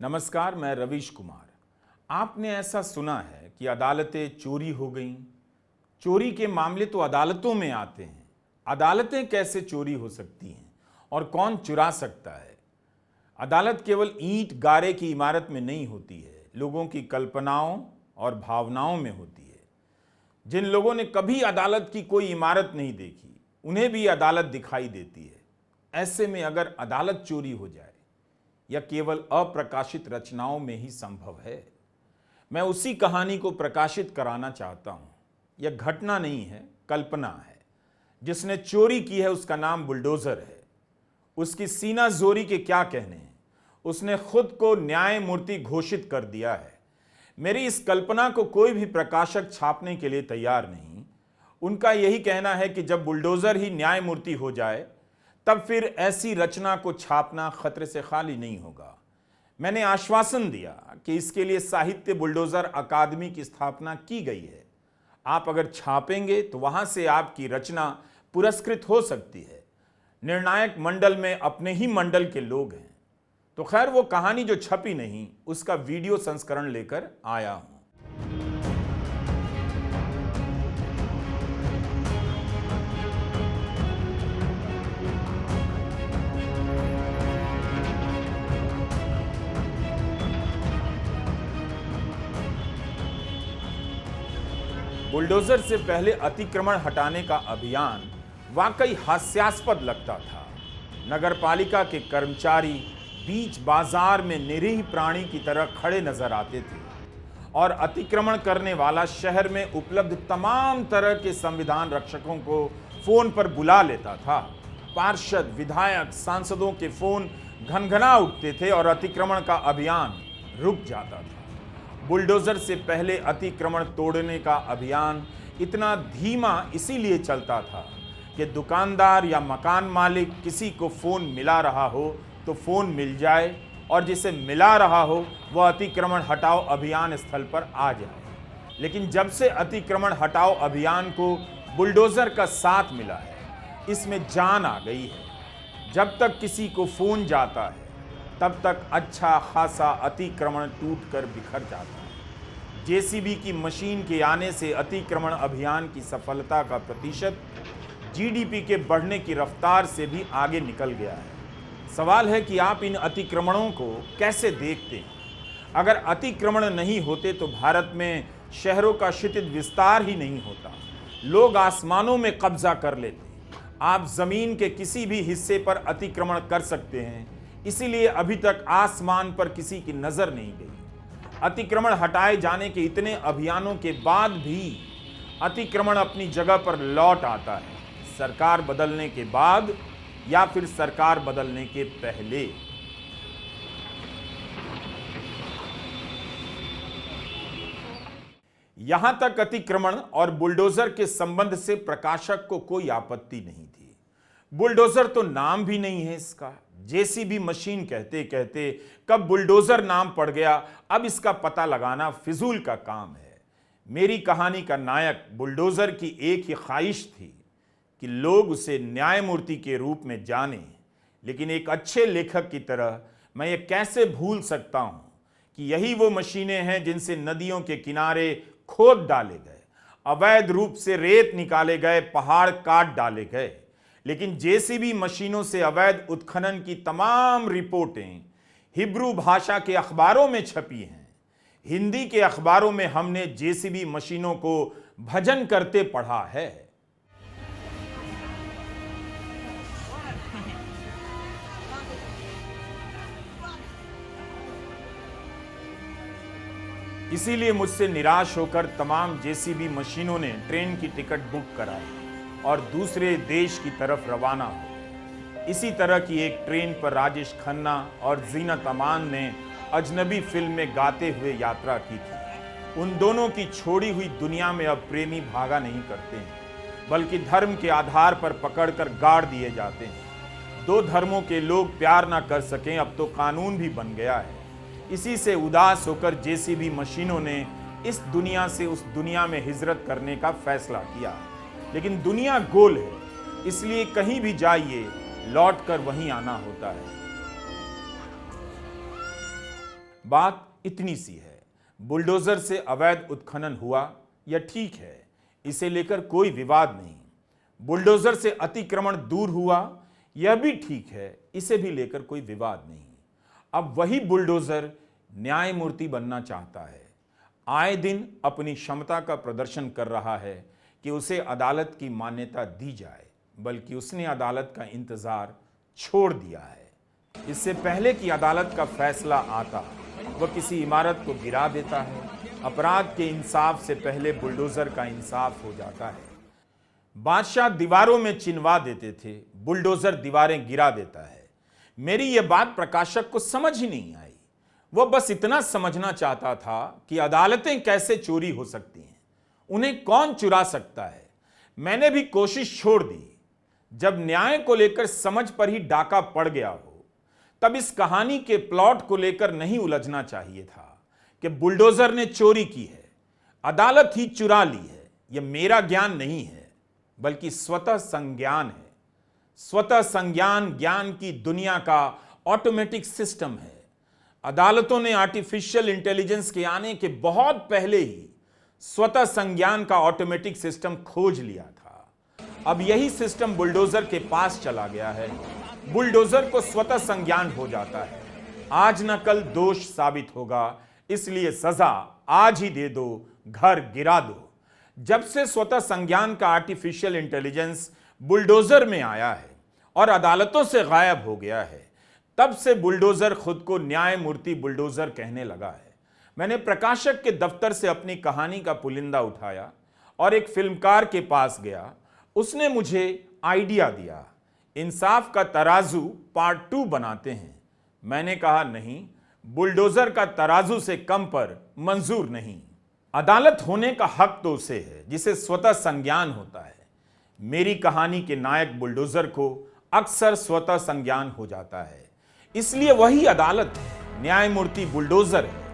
नमस्कार, मैं रवीश कुमार। आपने ऐसा सुना है कि अदालतें चोरी हो गईं। चोरी के मामले तो अदालतों में आते हैं। अदालतें कैसे चोरी हो सकती हैं और कौन चुरा सकता है? अदालत केवल ईंट गारे की इमारत में नहीं होती है, लोगों की कल्पनाओं और भावनाओं में होती है। जिन लोगों ने कभी अदालत की कोई इमारत नहीं देखी, उन्हें भी अदालत दिखाई देती है। ऐसे में अगर अदालत चोरी हो जाए, यह केवल अप्रकाशित रचनाओं में ही संभव है। मैं उसी कहानी को प्रकाशित कराना चाहता हूं। यह घटना नहीं है, कल्पना है। जिसने चोरी की है उसका नाम बुलडोजर है। उसकी सीना जोरी के क्या कहने हैं। उसने खुद को न्यायमूर्ति घोषित कर दिया है। मेरी इस कल्पना को कोई भी प्रकाशक छापने के लिए तैयार नहीं। उनका यही कहना है कि जब बुलडोजर ही न्यायमूर्ति हो जाए, तब फिर ऐसी रचना को छापना खतरे से खाली नहीं होगा। मैंने आश्वासन दिया कि इसके लिए साहित्य बुलडोजर अकादमी की स्थापना की गई है। आप अगर छापेंगे तो वहां से आपकी रचना पुरस्कृत हो सकती है। निर्णायक मंडल में अपने ही मंडल के लोग हैं। तो खैर, वो कहानी जो छपी नहीं, उसका वीडियो संस्करण लेकर आया हूं। बुलडोजर से पहले अतिक्रमण हटाने का अभियान वाकई हास्यास्पद लगता था। नगरपालिका के कर्मचारी बीच बाजार में निरीह प्राणी की तरह खड़े नजर आते थे और अतिक्रमण करने वाला शहर में उपलब्ध तमाम तरह के संविधान रक्षकों को फोन पर बुला लेता था। पार्षद, विधायक, सांसदों के फोन घनघना उठते थे और अतिक्रमण का अभियान रुक जाता था। बुलडोजर से पहले अतिक्रमण तोड़ने का अभियान इतना धीमा इसीलिए चलता था कि दुकानदार या मकान मालिक किसी को फोन मिला रहा हो तो फोन मिल जाए और जिसे मिला रहा हो वह अतिक्रमण हटाओ अभियान स्थल पर आ जाए। लेकिन जब से अतिक्रमण हटाओ अभियान को बुलडोजर का साथ मिला है, इसमें जान आ गई है। जब तक किसी को फोन जाता है, तब तक अच्छा खासा अतिक्रमण टूटकर बिखर जाता है। जेसीबी की मशीन के आने से अतिक्रमण अभियान की सफलता का प्रतिशत जीडीपी के बढ़ने की रफ्तार से भी आगे निकल गया है। सवाल है कि आप इन अतिक्रमणों को कैसे देखते हैं? अगर अतिक्रमण नहीं होते तो भारत में शहरों का क्षितिज विस्तार ही नहीं होता। लोग आसमानों में कब्जा कर लेते। आप जमीन के किसी भी हिस्से पर अतिक्रमण कर सकते हैं, इसीलिए अभी तक आसमान पर किसी की नजर नहीं गई। अतिक्रमण हटाए जाने के इतने अभियानों के बाद भी अतिक्रमण अपनी जगह पर लौट आता है, सरकार बदलने के बाद या फिर सरकार बदलने के पहले। यहां तक अतिक्रमण और बुलडोजर के संबंध से प्रकाशक को कोई आपत्ति नहीं थी। बुलडोजर तो नाम भी नहीं है इसका। जेसीबी मशीन कहते कहते कब बुलडोजर नाम पड़ गया, अब इसका पता लगाना फिजूल का काम है। मेरी कहानी का नायक बुलडोजर की एक ही ख्वाहिश थी कि लोग उसे न्यायमूर्ति के रूप में जाने। लेकिन एक अच्छे लेखक की तरह मैं ये कैसे भूल सकता हूं कि यही वो मशीनें हैं जिनसे नदियों के किनारे खोद डाले गए, अवैध रूप से रेत निकाले गए, पहाड़ काट डाले गए। लेकिन जेसीबी मशीनों से अवैध उत्खनन की तमाम रिपोर्टें हिब्रू भाषा के अखबारों में छपी हैं। हिंदी के अखबारों में हमने जेसीबी मशीनों को भजन करते पढ़ा है। इसीलिए मुझसे निराश होकर तमाम जेसीबी मशीनों ने ट्रेन की टिकट बुक कराई और दूसरे देश की तरफ रवाना हो। इसी तरह की एक ट्रेन पर राजेश खन्ना और जीनत अमान ने अजनबी फिल्म में गाते हुए यात्रा की थी। उन दोनों की छोड़ी हुई दुनिया में अब प्रेमी भागा नहीं करते हैं, बल्कि धर्म के आधार पर पकड़कर गाड़ दिए जाते हैं। दो धर्मों के लोग प्यार ना कर सकें, अब तो कानून भी बन गया है। इसी से उदास होकर जेसीबी मशीनों ने इस दुनिया से उस दुनिया में हिजरत करने का फैसला किया। लेकिन दुनिया गोल है, इसलिए कहीं भी जाइए, लौट कर वहीं आना होता है। बात इतनी सी है, बुलडोजर से अवैध उत्खनन हुआ यह ठीक है, इसे लेकर कोई विवाद नहीं। बुलडोजर से अतिक्रमण दूर हुआ यह भी ठीक है, इसे भी लेकर कोई विवाद नहीं। अब वही बुलडोजर न्यायमूर्ति बनना चाहता है, आए दिन अपनी क्षमता का प्रदर्शन कर रहा है कि उसे अदालत की मान्यता दी जाए, बल्कि उसने अदालत का इंतजार छोड़ दिया है। इससे पहले कि अदालत का फैसला आता, वह किसी इमारत को गिरा देता है। अपराध के इंसाफ से पहले बुलडोजर का इंसाफ हो जाता है। बादशाह दीवारों में चिनवा देते थे, बुलडोजर दीवारें गिरा देता है। मेरी यह बात प्रकाशक को समझ ही नहीं आई। वह बस इतना समझना चाहता था कि अदालतें कैसे चोरी हो सकती हैं, उन्हें कौन चुरा सकता है। मैंने भी कोशिश छोड़ दी। जब न्याय को लेकर समझ पर ही डाका पड़ गया हो, तब इस कहानी के प्लॉट को लेकर नहीं उलझना चाहिए था कि बुलडोजर ने चोरी की है, अदालत ही चुरा ली है। यह मेरा ज्ञान नहीं है, बल्कि स्वतः संज्ञान है। स्वतः संज्ञान ज्ञान की दुनिया का ऑटोमेटिक सिस्टम है। अदालतों ने आर्टिफिशियल इंटेलिजेंस के आने के बहुत पहले ही स्वतः संज्ञान का ऑटोमेटिक सिस्टम खोज लिया था। अब यही सिस्टम बुलडोजर के पास चला गया है। बुलडोजर को स्वतः संज्ञान हो जाता है। आज न कल दोष साबित होगा, इसलिए सजा आज ही दे दो, घर गिरा दो। जब से स्वतः संज्ञान का आर्टिफिशियल इंटेलिजेंस बुलडोजर में आया है और अदालतों से गायब हो गया है, तब से बुलडोजर खुद को न्यायमूर्ति बुलडोजर कहने लगा है। मैंने प्रकाशक के दफ्तर से अपनी कहानी का पुलिंदा उठाया और एक फिल्मकार के पास गया। उसने मुझे आइडिया दिया, इंसाफ का तराजू पार्ट 2 बनाते हैं। मैंने कहा नहीं, बुलडोजर का तराजू से कम पर मंजूर नहीं। अदालत होने का हक तो उसे है जिसे स्वतः संज्ञान होता है। मेरी कहानी के नायक बुलडोजर को अक्सर स्वतः संज्ञान हो जाता है, इसलिए वही अदालत है, न्यायमूर्ति बुलडोजर है।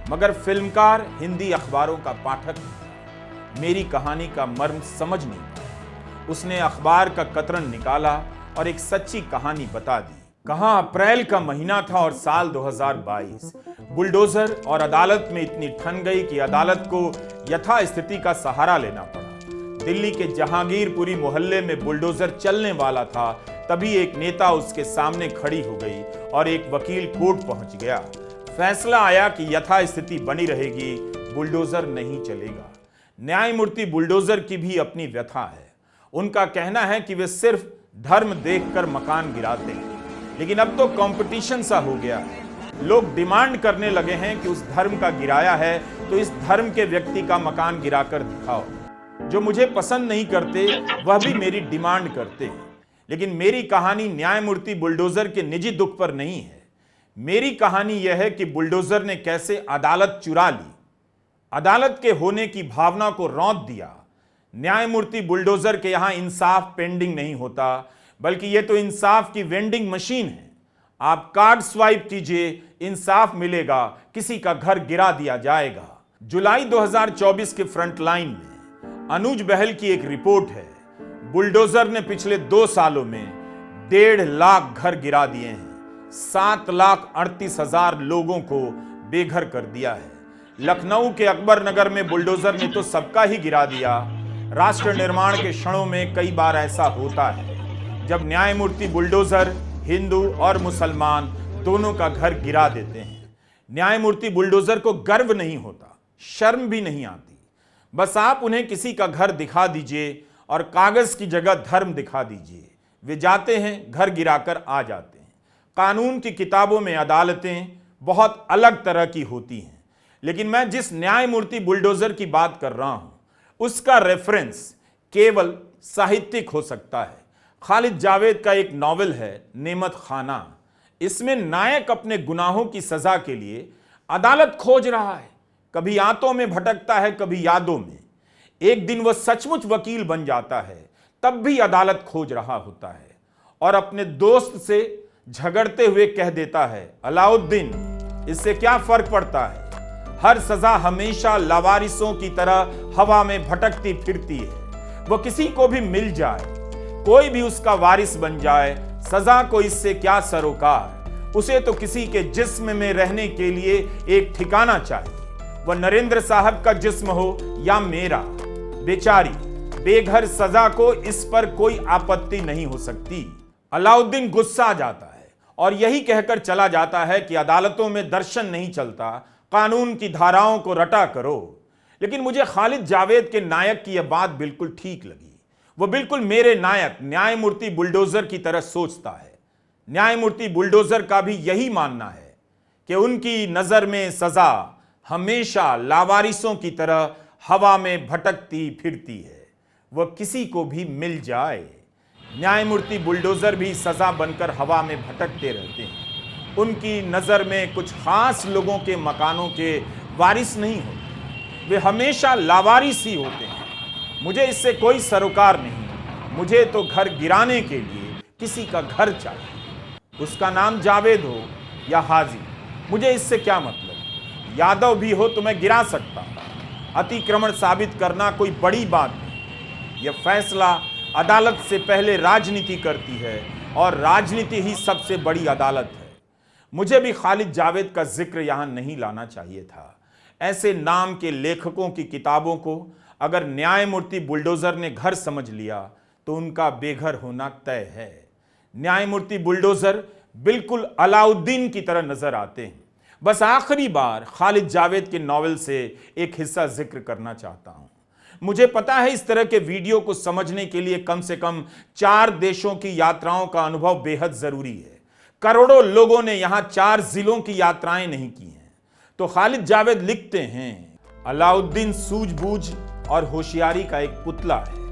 मगर फिल्मकार हिंदी अखबारों का पाठक है। मेरी कहानी का मर्म समझ नहीं पाया। उसने अखबार का कतरन निकाला और एक सच्ची कहानी बता दी। कहां अप्रैल का महीना था और साल 2022। बुलडोजर और अदालत में इतनी ठन गई कि अदालत को यथास्थिति का सहारा लेना पड़ा। दिल्ली के जहांगीरपुरी मोहल्ले में बुलडोजर चलने वाला था, तभी एक नेता उसके सामने खड़ी हो गई और एक वकील कोर्ट पहुंच गया। फैसला आया कि यथास्थिति बनी रहेगी, बुलडोजर नहीं चलेगा। न्यायमूर्ति बुलडोजर की भी अपनी व्यथा है। उनका कहना है कि वे सिर्फ धर्म देखकर मकान गिराते हैं, लेकिन अब तो कंपटीशन सा हो गया है। लोग डिमांड करने लगे हैं कि उस धर्म का गिराया है तो इस धर्म के व्यक्ति का मकान गिराकर दिखाओ। जो मुझे पसंद नहीं करते वह भी मेरी डिमांड करते हैं। लेकिन मेरी कहानी न्यायमूर्ति बुलडोजर के निजी दुख पर नहीं है। मेरी कहानी यह है कि बुलडोजर ने कैसे अदालत चुरा ली, अदालत के होने की भावना को रौंद दिया। न्यायमूर्ति बुलडोजर के यहां इंसाफ पेंडिंग नहीं होता, बल्कि यह तो इंसाफ की वेंडिंग मशीन है। आप कार्ड स्वाइप कीजिए, इंसाफ मिलेगा, किसी का घर गिरा दिया जाएगा। जुलाई 2024 के फ्रंटलाइन में अनुज बहल की एक रिपोर्ट है। बुलडोजर ने पिछले 2 सालों में 1.5 लाख घर गिरा दिए हैं, 7,38,000 लोगों को बेघर कर दिया है। लखनऊ के अकबर नगर में बुलडोजर ने तो सबका ही गिरा दिया। राष्ट्र निर्माण के क्षणों में कई बार ऐसा होता है जब न्यायमूर्ति बुलडोजर हिंदू और मुसलमान दोनों का घर गिरा देते हैं। न्यायमूर्ति बुलडोजर को गर्व नहीं होता, शर्म भी नहीं आती। बस आप उन्हें किसी का घर दिखा दीजिए और कागज की जगह धर्म दिखा दीजिए, वे जाते हैं, घर गिराकर आ जाते हैं। कानून की किताबों में अदालतें बहुत अलग तरह की होती हैं, लेकिन मैं जिस न्यायमूर्ति बुलडोजर की बात कर रहा हूं उसका रेफरेंस केवल साहित्यिक हो सकता है। खालिद जावेद का एक नॉवेल है नेमत खाना। इसमें नायक अपने गुनाहों की सजा के लिए अदालत खोज रहा है। कभी आंतों में भटकता है, कभी यादों में। एक दिन वह सचमुच वकील बन जाता है, तब भी अदालत खोज रहा होता है और अपने दोस्त से झगड़ते हुए कह देता है, अलाउद्दीन, इससे क्या फर्क पड़ता है? हर सजा हमेशा लावारिसों की तरह हवा में भटकती फिरती है। वह किसी को भी मिल जाए, कोई भी उसका वारिस बन जाए, सजा को इससे क्या सरोकार। उसे तो किसी के जिस्म में रहने के लिए एक ठिकाना चाहिए। वह नरेंद्र साहब का जिस्म हो या मेरा। बेचारी बेघर सजा को इस पर कोई आपत्ति नहीं हो सकती। अलाउद्दीन गुस्सा आ जाता है और यही कहकर चला जाता है कि अदालतों में दर्शन नहीं चलता, कानून की धाराओं को रटा करो। लेकिन मुझे खालिद जावेद के नायक की यह बात बिल्कुल ठीक लगी। वो बिल्कुल मेरे नायक न्यायमूर्ति बुलडोजर की तरह सोचता है। न्यायमूर्ति बुलडोजर का भी यही मानना है कि उनकी नजर में सजा हमेशा लावारिसों की तरह हवा में भटकती फिरती है, वह किसी को भी मिल जाए। न्यायमूर्ति बुलडोजर भी सजा बनकर हवा में भटकते रहते हैं। उनकी नजर में कुछ खास लोगों के मकानों के वारिस नहीं होते, वे हमेशा लावारिस ही होते हैं। मुझे इससे कोई सरोकार नहीं, मुझे तो घर गिराने के लिए किसी का घर चाहिए, उसका नाम जावेद हो या हाजी, मुझे इससे क्या मतलब। यादव भी हो तो मैं गिरा सकता। अतिक्रमण साबित करना कोई बड़ी बात नहीं। यह फैसला अदालत से पहले राजनीति करती है और राजनीति ही सबसे बड़ी अदालत है। मुझे भी खालिद जावेद का जिक्र यहां नहीं लाना चाहिए था। ऐसे नाम के लेखकों की किताबों को अगर न्यायमूर्ति बुलडोजर ने घर समझ लिया तो उनका बेघर होना तय है। न्यायमूर्ति बुलडोजर बिल्कुल अलाउद्दीन की तरह नजर आते हैं। बस आखिरी बार खालिद जावेद के नॉवेल से एक हिस्सा जिक्र करना चाहता हूं। मुझे पता है इस तरह के वीडियो को समझने के लिए कम से कम 4 देशों की यात्राओं का अनुभव बेहद जरूरी है। करोड़ों लोगों ने यहां 4 जिलों की यात्राएं नहीं की हैं। तो खालिद जावेद लिखते हैं, अलाउद्दीन सूझबूझ और होशियारी का एक पुतला है।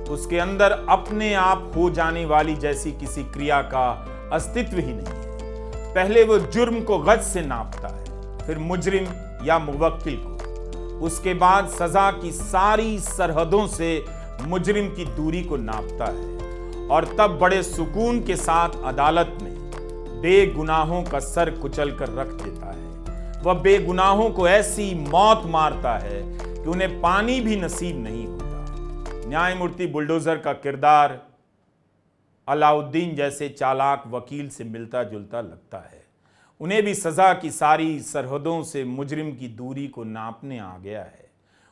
उसके अंदर अपने आप हो जाने वाली जैसी किसी क्रिया का अस्तित्व ही नहीं है। पहले वो जुर्म को गज से नापता है, फिर मुजरिम या मुवक्किल को, उसके बाद सजा की सारी सरहदों से मुजरिम की दूरी को नापता है और तब बड़े सुकून के साथ अदालत में बेगुनाहों का सर कुचल कर रख देता है। वह बेगुनाहों को ऐसी मौत मारता है कि उन्हें पानी भी नसीब नहीं होता। न्यायमूर्ति बुलडोजर का किरदार अलाउद्दीन जैसे चालाक वकील से मिलता जुलता लगता है। उन्हें भी सजा की सारी सरहदों से मुजरिम की दूरी को नापने आ गया है।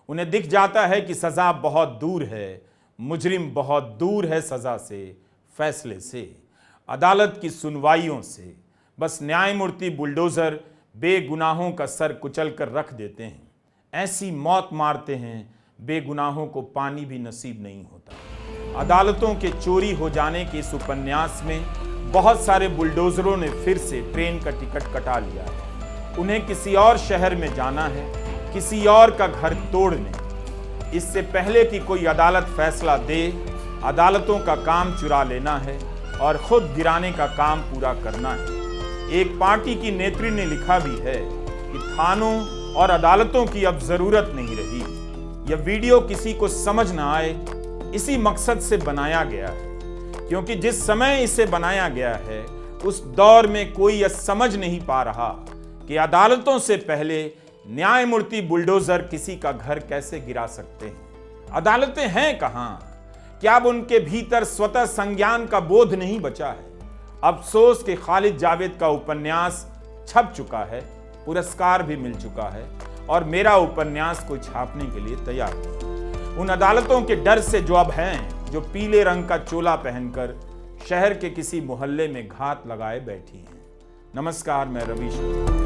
उन्हें दिख जाता है कि सजा बहुत दूर है, मुजरिम बहुत दूर है सजा से, फैसले से, अदालत की सुनवाइयों से। बस न्यायमूर्ति बुलडोजर बेगुनाहों का सर कुचल कर रख देते हैं, ऐसी मौत मारते हैं बेगुनाहों को पानी भी नसीब नहीं होता। अदालतों के चोरी हो जाने के इस उपन्यास में बहुत सारे बुलडोजरों ने फिर से ट्रेन का टिकट कटा लिया है। उन्हें किसी और शहर में जाना है, किसी और का घर तोड़ने। इससे पहले कि कोई अदालत फैसला दे, अदालतों का काम चुरा लेना है और खुद गिराने का काम पूरा करना है। एक पार्टी की नेत्री ने लिखा भी है कि थानों और अदालतों की अब जरूरत नहीं रही। यह वीडियो किसी को समझ ना आए, इसी मकसद से बनाया गया है, क्योंकि जिस समय इसे बनाया गया है उस दौर में कोई यह समझ नहीं पा रहा कि अदालतों से पहले न्यायमूर्ति बुलडोजर किसी का घर कैसे गिरा सकते हैं। अदालतें हैं कहां? क्या अब उनके भीतर स्वतः संज्ञान का बोध नहीं बचा है? अफसोस कि खालिद जावेद का उपन्यास छप चुका है, पुरस्कार भी मिल चुका है और मेरा उपन्यास को छापने के लिए तैयार है। उन अदालतों के डर से जो अब हैं, जो पीले रंग का चोला पहनकर शहर के किसी मोहल्ले में घात लगाए बैठी हैं। नमस्कार, मैं रवीश।